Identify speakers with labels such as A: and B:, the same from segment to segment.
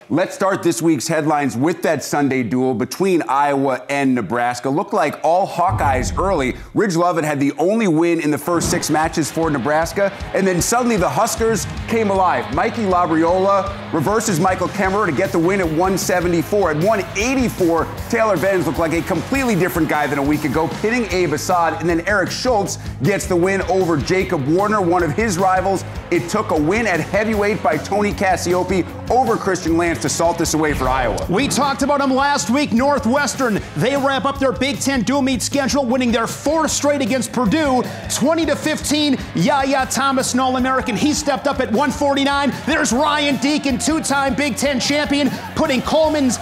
A: Let's start this week's headlines with that Sunday duel between Iowa and Nebraska. Looked like all Hawkeyes early. Ridge Lovett had the only win in the first 6 matches for Nebraska, and then suddenly the Huskers came alive. Mikey Labriola reverses Michael Kemmerer to get the win at 174. At 184, Taylor Vens looked like a completely different guy than a week ago, pitting Abe Assad, and then Eric Schultz gets the win over Jacob Warner, one of his rivals. It took a win at heavyweight by Tony Cassiope over Christian Lance to salt this away for Iowa.
B: We talked about them last week. Northwestern, they wrap up their Big Ten dual meet schedule, winning their 4th straight against Purdue, 20-15. Yaya Thomas, an All-American, he stepped up at 149. There's Ryan Deacon, 2-time Big Ten champion, putting Coleman's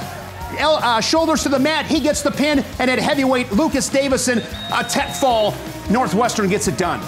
B: shoulders to the mat. He gets the pin, and at heavyweight, Lucas Davison, a tech fall. Northwestern gets it done.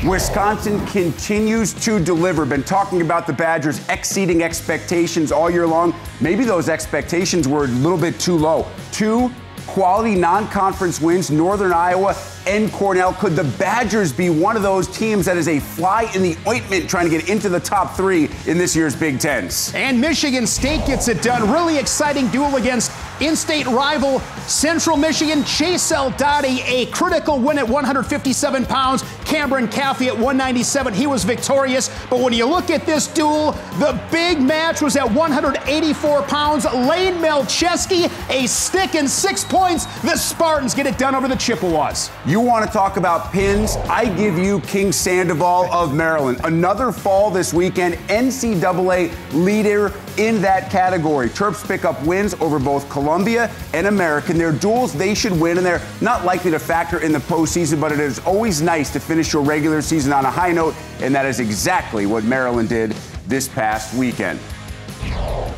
A: Wisconsin continues to deliver. Been talking about the Badgers exceeding expectations all year long. Maybe those expectations were a little bit too low. 2 quality non-conference wins, Northern Iowa and Cornell. Could the Badgers be one of those teams that is a fly in the ointment trying to get into the top 3 in this year's Big Tens?
B: And Michigan State gets it done. Really exciting duel against in-state rival Central Michigan. Chase Eldadi, a critical win at 157 pounds. Cameron Caffey at 197. He was victorious. But when you look at this duel, the big match was at 184 pounds. Lane Melcheski, a stick and 6 points. The Spartans get it done over the Chippewas.
A: You want to talk about pins? I give you King Sandoval of Maryland. Another fall this weekend. NCAA leader in that category. Terps pick up wins over both Columbia and American. They're duels they should win, and they're not likely to factor in the postseason, but it is always nice to finish your regular season on a high note, and that is exactly what Maryland did this past weekend.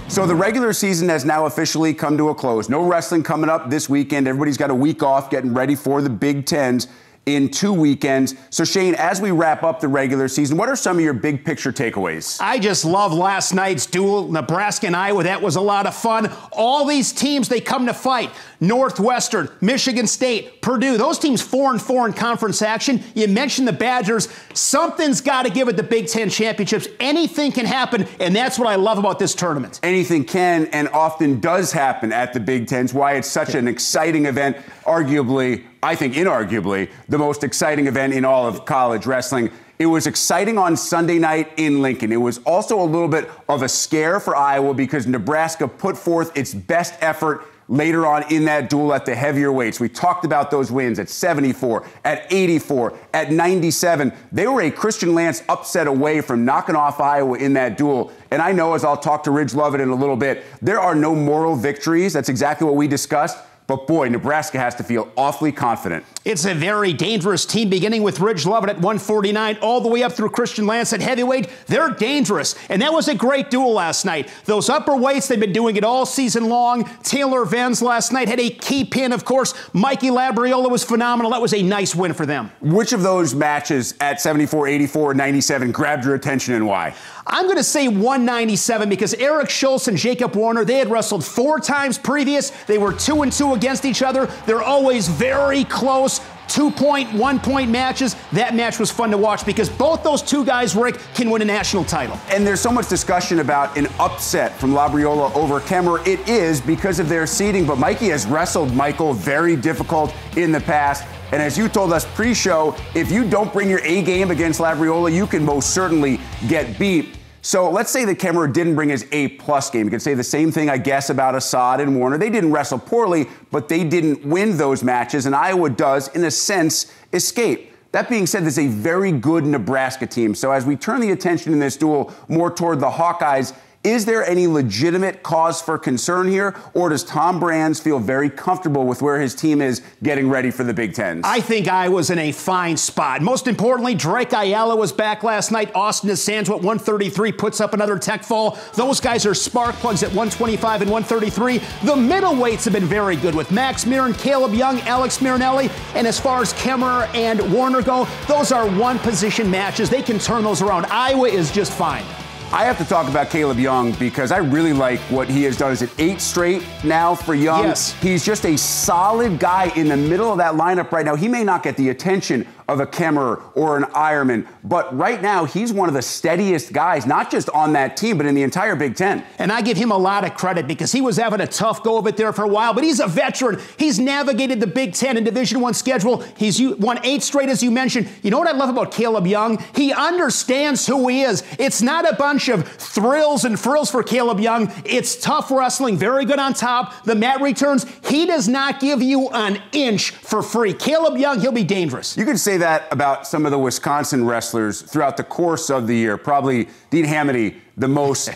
A: So the regular season has now officially come to a close. No wrestling coming up this weekend. Everybody's got a week off getting ready for the Big Tens in 2 weekends. So Shane, as we wrap up the regular season, what are some of your big picture takeaways?
B: I just love last night's duel, Nebraska and Iowa. That was a lot of fun. All these teams, they come to fight. Northwestern, Michigan State, Purdue, those teams 4-4 in conference action. You mentioned the Badgers. Something's got to give at the Big Ten championships. Anything can happen, and that's what I love about this tournament.
A: Anything can and often does happen at the Big Tens. Why it's such an exciting event, arguably, I think inarguably, the most exciting event in all of college wrestling. It was exciting on Sunday night in Lincoln. It was also a little bit of a scare for Iowa because Nebraska put forth its best effort later on in that duel at the heavier weights. We talked about those wins at 74, at 84, at 97. They were a Christian Lance upset away from knocking off Iowa in that duel. And I know, as I'll talk to Ridge Lovett in a little bit, there are no moral victories. That's exactly what we discussed. But boy, Nebraska has to feel awfully confident.
B: It's a very dangerous team, beginning with Ridge Lovett at 149, all the way up through Christian Lance at heavyweight. They're dangerous. And that was a great duel last night. Those upper weights, they've been doing it all season long. Taylor Vens last night had a key pin, of course. Mikey Labriola was phenomenal. That was a nice win for them.
A: Which of those matches at 74, 84, 97 grabbed your attention and why?
B: I'm going to say 197 because Eric Schultz and Jacob Warner, they had wrestled 4 times previous. They were 2-2 against each other. They're always very close. 2-point, 1-point matches. That match was fun to watch because both those 2 guys, Rick, can win a national title.
A: And there's so much discussion about an upset from Labriola over Kemmerer. It is because of their seeding, but Mikey has wrestled Michael very difficult in the past. And as you told us pre-show, if you don't bring your A game against Labriola, you can most certainly get beat. So let's say that Kemmerer didn't bring his A-plus game. You could say the same thing, I guess, about Assad and Warner. They didn't wrestle poorly, but they didn't win those matches, and Iowa does, in a sense, escape. That being said, there's a very good Nebraska team. So as we turn the attention in this duel more toward the Hawkeyes, is there any legitimate cause for concern here, or does Tom Brands feel very comfortable with where his team is getting ready for the Big Tens?
B: I think Iowa's in a fine spot. Most importantly, Drake Ayala was back last night. Austin DeSanto at 133 puts up another tech fall. Those guys are spark plugs at 125 and 133. The middleweights have been very good with Max Mirren, Caleb Young, Alex Mirinelli. And as far as Kemmerer and Warner go, those are one-position matches. They can turn those around. Iowa is just fine.
A: I have to talk about Caleb Young because I really like what he has done. Is it 8 straight now for Young?
B: Yes.
A: He's just a solid guy in the middle of that lineup right now. He may not get the attention of a Kemmerer or an Ironman. But right now, he's one of the steadiest guys, not just on that team, but in the entire Big Ten.
B: And I give him a lot of credit because he was having a tough go of it there for a while, but he's a veteran. He's navigated the Big Ten and Division I schedule. He's won 8 straight, as you mentioned. You know what I love about Caleb Young? He understands who he is. It's not a bunch of thrills and frills for Caleb Young. It's tough wrestling, very good on top. The mat returns. He does not give you an inch for free. Caleb Young, he'll be dangerous.
A: You could say that about some of the Wisconsin wrestlers throughout the course of the year. Probably Dean Hamity, the most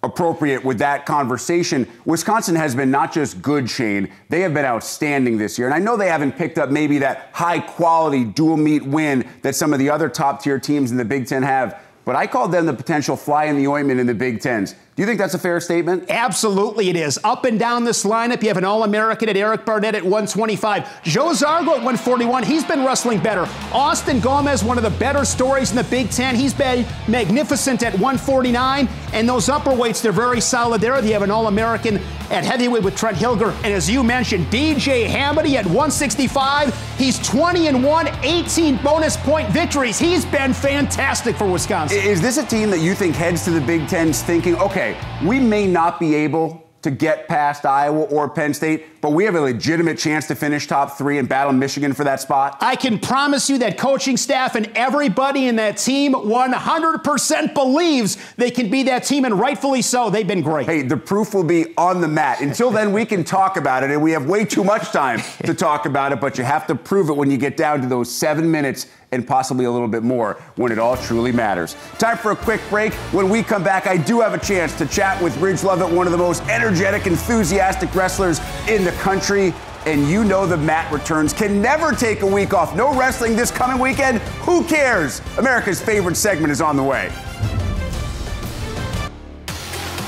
A: appropriate with that conversation. Wisconsin has been not just good, Shane, they have been outstanding this year. And I know they haven't picked up maybe that high-quality dual meet win that some of the other top-tier teams in the Big Ten have, but I called them the potential fly in the ointment in the Big Tens. Do you think that's a fair statement?
B: Absolutely it is. Up and down this lineup, you have an All-American at Eric Barnett at 125. Joe Zargo at 141. He's been wrestling better. Austin Gomez, one of the better stories in the Big Ten. He's been magnificent at 149. And those upper weights, they're very solid there. You have an All-American at heavyweight with Trent Hilger. And as you mentioned, DJ Hamity at 165. He's 20-1, 18 bonus point victories. He's been fantastic for Wisconsin.
A: Is this a team that you think heads to the Big Tens thinking, okay, we may not be able to get past Iowa or Penn State, but we have a legitimate chance to finish top 3 and battle Michigan for that spot?
B: I can promise you that coaching staff and everybody in that team 100% believes they can be that team, and rightfully so. They've been great.
A: Hey, the proof will be on the mat. Until then, we can talk about it, and we have way too much time to talk about it, but you have to prove it when you get down to those 7 minutes and possibly a little bit more when it all truly matters. Time for a quick break. When we come back, I do have a chance to chat with Ridge Lovett, one of the most energetic, enthusiastic wrestlers in the country. And you know the mat returns can never take a week off. No wrestling this coming weekend. Who cares? America's favorite segment is on the way.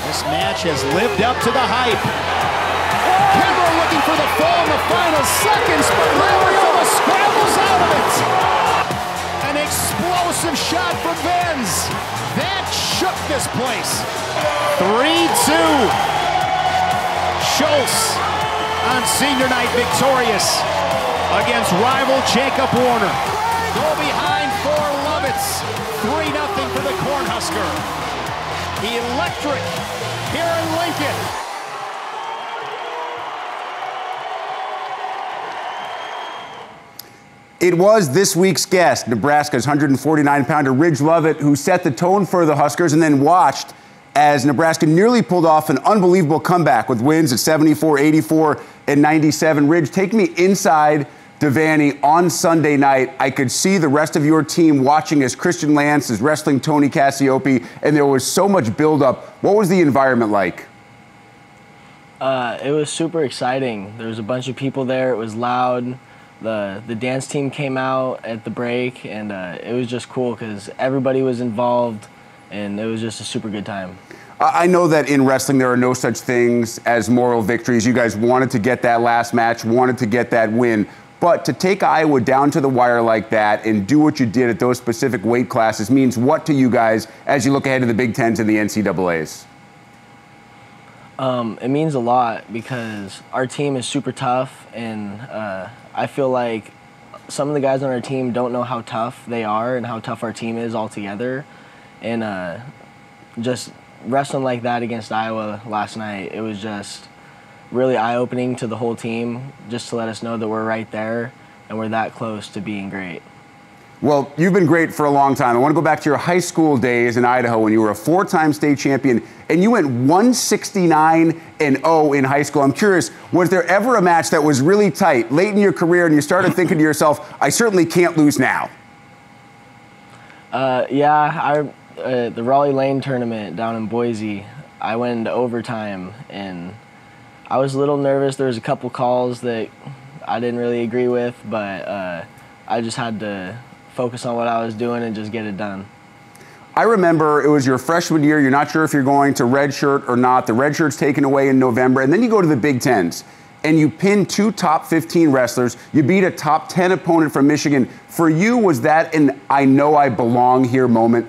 B: This match has lived up to the hype. Kimber looking for the fall in the final seconds, but Labriola scrambles out of it. An explosive shot from Benz. That shook this place. 3-2. Schultz on senior night victorious against rival Jacob Warner. Go behind for Lovett. 3-0 for the Cornhusker. Electric here in Lincoln.
A: It was this week's guest, Nebraska's 149-pounder Ridge Lovett, who set the tone for the Huskers and then watched as Nebraska nearly pulled off an unbelievable comeback with wins at 74, 84, and 97. Ridge, take me inside Devaney on Sunday night. I could see the rest of your team watching as Christian Lance is wrestling Tony Cassiope, and there was so much buildup. What was the environment like?
C: It was super exciting. There was a bunch of people there. It was loud. The dance team came out at the break, and it was just cool because everybody was involved, and it was just a super good time.
A: I know that in wrestling there are no such things as moral victories. You guys wanted to get that last match, wanted to get that win. But to take Iowa down to the wire like that and do what you did at those specific weight classes means what to you guys as you look ahead to the Big Tens and the NCAAs?
C: It means a lot because our team is super tough, and I feel like some of the guys on our team don't know how tough they are and how tough our team is altogether. And just wrestling like that against Iowa last night, it was just really eye-opening to the whole team, just to let us know that we're right there and we're that close to being great.
A: Well, you've been great for a long time. I want to go back to your high school days in Idaho when you were a 4-time state champion and you went 169-0 in high school. I'm curious, was there ever a match that was really tight late in your career and you started thinking to yourself, I certainly can't lose now?
C: Yeah, the Raleigh Lane tournament down in Boise, I went into overtime and I was a little nervous. There was a couple calls that I didn't really agree with, but I just had to focus on what I was doing and just get it done.
A: I remember it was your freshman year. You're not sure if you're going to redshirt or not. The redshirt's taken away in November, and then you go to the Big Tens, and you pin 2 top 15 wrestlers. You beat a top 10 opponent from Michigan. For you, was that an I know I belong here moment?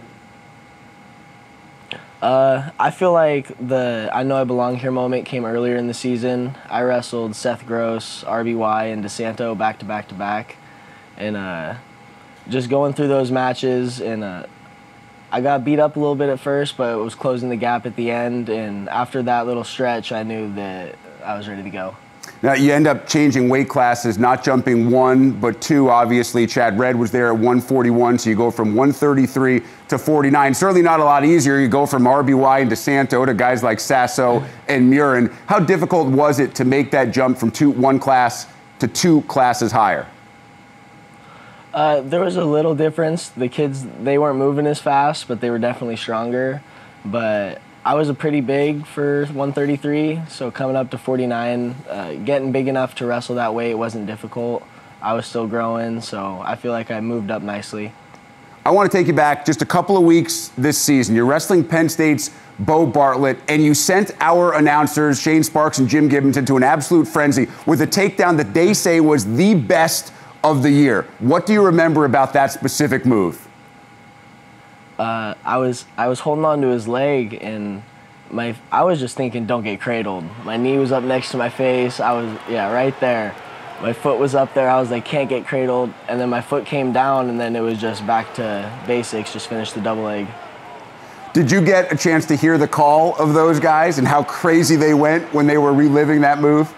C: I feel like the I know I belong here moment came earlier in the season. I wrestled Seth Gross, RBY, and DeSanto back to back to back, and just going through those matches, and I got beat up a little bit at first, but it was closing the gap at the end, and after that little stretch, I knew that I was ready to go.
A: Now, you end up changing weight classes, not jumping 1, but 2, obviously. Chad Redd was there at 141, so you go from 133 to 49. Certainly not a lot easier. You go from RBY and DeSanto to guys like Sasso and Murin. How difficult was it to make that jump from 1 class to 2 classes higher?
C: There was a little difference. The kids, they weren't moving as fast, but they were definitely stronger. But I was pretty big for 133, so coming up to 49, getting big enough to wrestle that weight wasn't difficult. I was still growing, so I feel like I moved up nicely.
A: I want to take you back just a couple of weeks this season. You're wrestling Penn State's Bo Bartlett, and you sent our announcers, Shane Sparks and Jim Gibbons, into an absolute frenzy with a takedown that they say was the best of the year. What do you remember about that specific move?
C: I was holding on to his leg, and I was just thinking, don't get cradled. My knee was up next to my face. I was, right there. My foot was up there. I was like, can't get cradled. And then my foot came down, and then it was just back to basics, just finish the double leg.
A: Did you get a chance to hear the call of those guys and how crazy they went when they were reliving that move?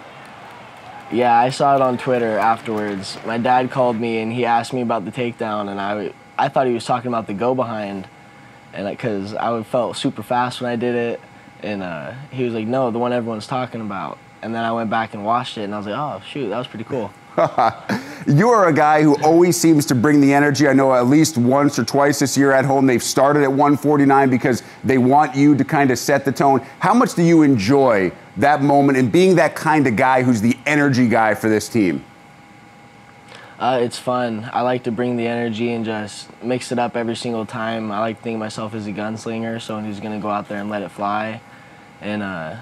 C: Yeah, I saw it on Twitter afterwards. My dad called me, and he asked me about the takedown, and I thought he was talking about the go behind, and because I felt super fast when I did it, and he was like, no, the one everyone's talking about. And then I went back and watched it, and I was like, oh, shoot, that was pretty cool.
A: You are a guy who always seems to bring the energy. I know at least once or twice this year at home they've started at 149 because they want you to kind of set the tone. How much do you enjoy that moment and being that kind of guy who's the energy guy for this team?
C: It's fun. I like to bring the energy and just mix it up every single time. I like to think of myself as a gunslinger, someone who's going to go out there and let it fly. And I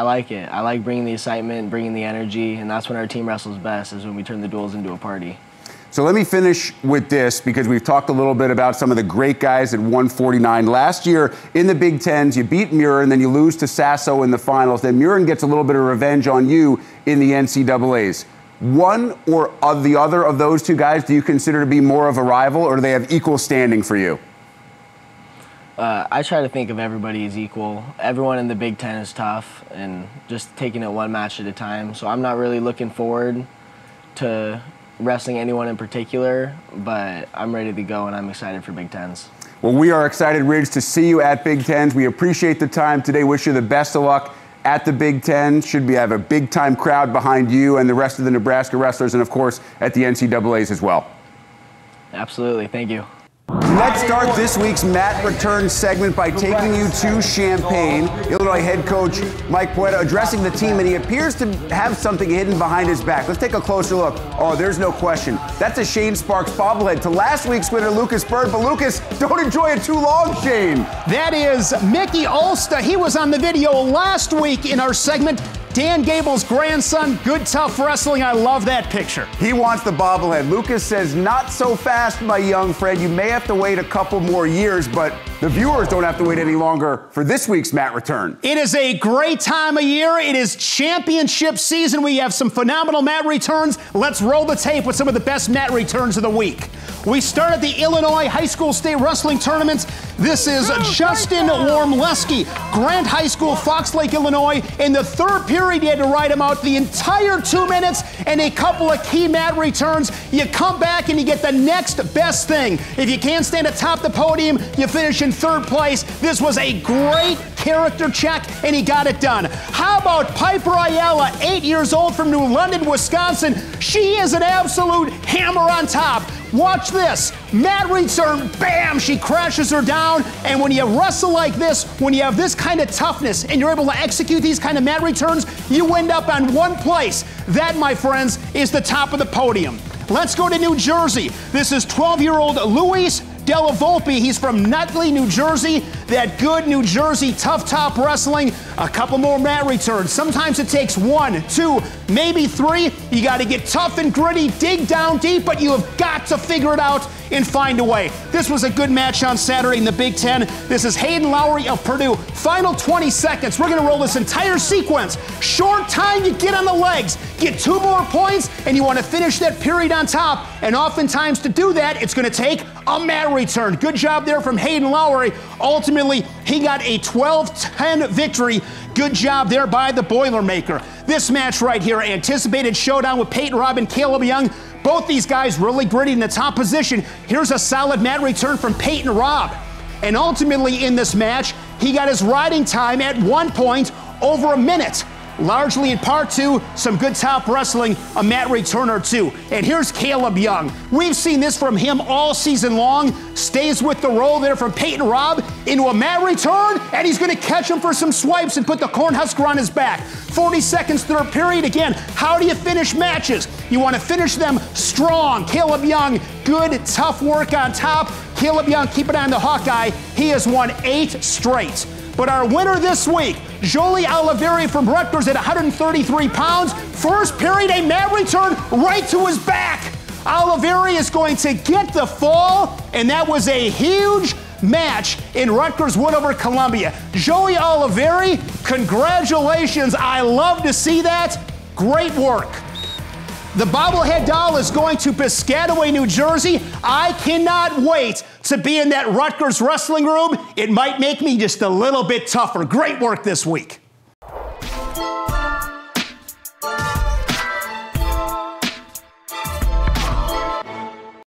C: like it. I like bringing the excitement, bringing the energy, and that's when our team wrestles best, is when we turn the duels into a party.
A: So let me finish with this, because we've talked a little bit about some of the great guys at 149. Last year in the Big Tens, you beat Murin, then you lose to Sasso in the finals. Then Murin gets a little bit of revenge on you in the NCAAs. One or the other of those two guys do you consider to be more of a rival, or do they have equal standing for you?
C: I try to think of everybody as equal. Everyone in the Big Ten is tough, and just taking it one match at a time. So I'm not really looking forward to wrestling anyone in particular, but I'm ready to go, and I'm excited for Big Tens.
A: Well, we are excited, Ridge, to see you at Big Tens. We appreciate the time today. Wish you the best of luck at the Big Ten. Should we have a big-time crowd behind you and the rest of the Nebraska wrestlers, and, of course, at the NCAAs as well.
C: Absolutely. Thank you.
A: Let's start this week's Mat Return segment by taking you to Champaign. Illinois head coach Mike Poeta addressing the team, and he appears to have something hidden behind his back. Let's take a closer look. Oh, there's no question. That's a Shane Sparks bobblehead to last week's winner, Lucas Bird. But Lucas, don't enjoy it too long, Shane.
B: That is Mickey Ulsta. He was on the video last week in our segment. Dan Gable's grandson, good tough wrestling. I love that picture.
A: He wants the bobblehead. Lucas says, not so fast, my young friend. You may have to wait a couple more years, but the viewers don't have to wait any longer for this week's Mat Return.
B: It is a great time of year. It is championship season. We have some phenomenal mat returns. Let's roll the tape with some of the best mat returns of the week. We start at the Illinois High School State Wrestling Tournaments. This is Justin Wormleski, Grant High School, Fox Lake, Illinois. In the third period, you had to ride him out the entire 2 minutes and a couple of key mat returns. You come back and you get the next best thing. If you can't stand atop the podium, you finish in third place. This was a great character check, and he got it done. How about Piper Ayala, 8 years old, from New London, Wisconsin? She is an absolute hammer on top. Watch this. Mat return, bam, she crashes her down. And when you wrestle like this, when you have this kind of toughness and you're able to execute these kind of mat returns, you end up on one place. That, my friends, is the top of the podium. Let's go to New Jersey. This is 12-year-old Luis Della Volpe. He's from Nutley, New Jersey. That good New Jersey tough top wrestling. A couple more mat returns. Sometimes it takes 1, 2, maybe 3. You got to get tough and gritty, dig down deep, but you have got to figure it out and find a way. This was a good match on Saturday in the Big Ten. This is Hayden Lowry of Purdue. Final 20 seconds. We're going to roll this entire sequence. Short time, you get on the legs. Get 2 more points, and you want to finish that period on top. And oftentimes to do that, it's going to take a mat return. Good job there from Hayden Lowry. Ultimately, he got a 12-10 victory. Good job there by the Boilermaker. This match right here, anticipated showdown with Peyton Robb and Caleb Young. Both these guys really gritty in the top position. Here's a solid mat return from Peyton Robb. And ultimately in this match, he got his riding time at one point over a minute. Largely in part to some good top wrestling, a mat return or two. And here's Caleb Young. We've seen this from him all season long. Stays with the roll there from Peyton Robb into a mat return, and he's going to catch him for some swipes and put the Cornhusker on his back. 40 seconds, third period. Again, how do you finish matches? You want to finish them strong. Caleb Young, good, tough work on top. Caleb Young, keep it on the Hawkeye. He has won 8 straight. But our winner this week, Jolie Olivieri from Rutgers at 133 pounds. First period, a mat return right to his back. Olivieri is going to get the fall, and that was a huge match in Rutgers win over Columbia. Jolie Olivieri, congratulations. I love to see that. Great work. The bobblehead doll is going to Piscataway, New Jersey. I cannot wait to be in that Rutgers wrestling room. It might make me just a little bit tougher. Great work this week.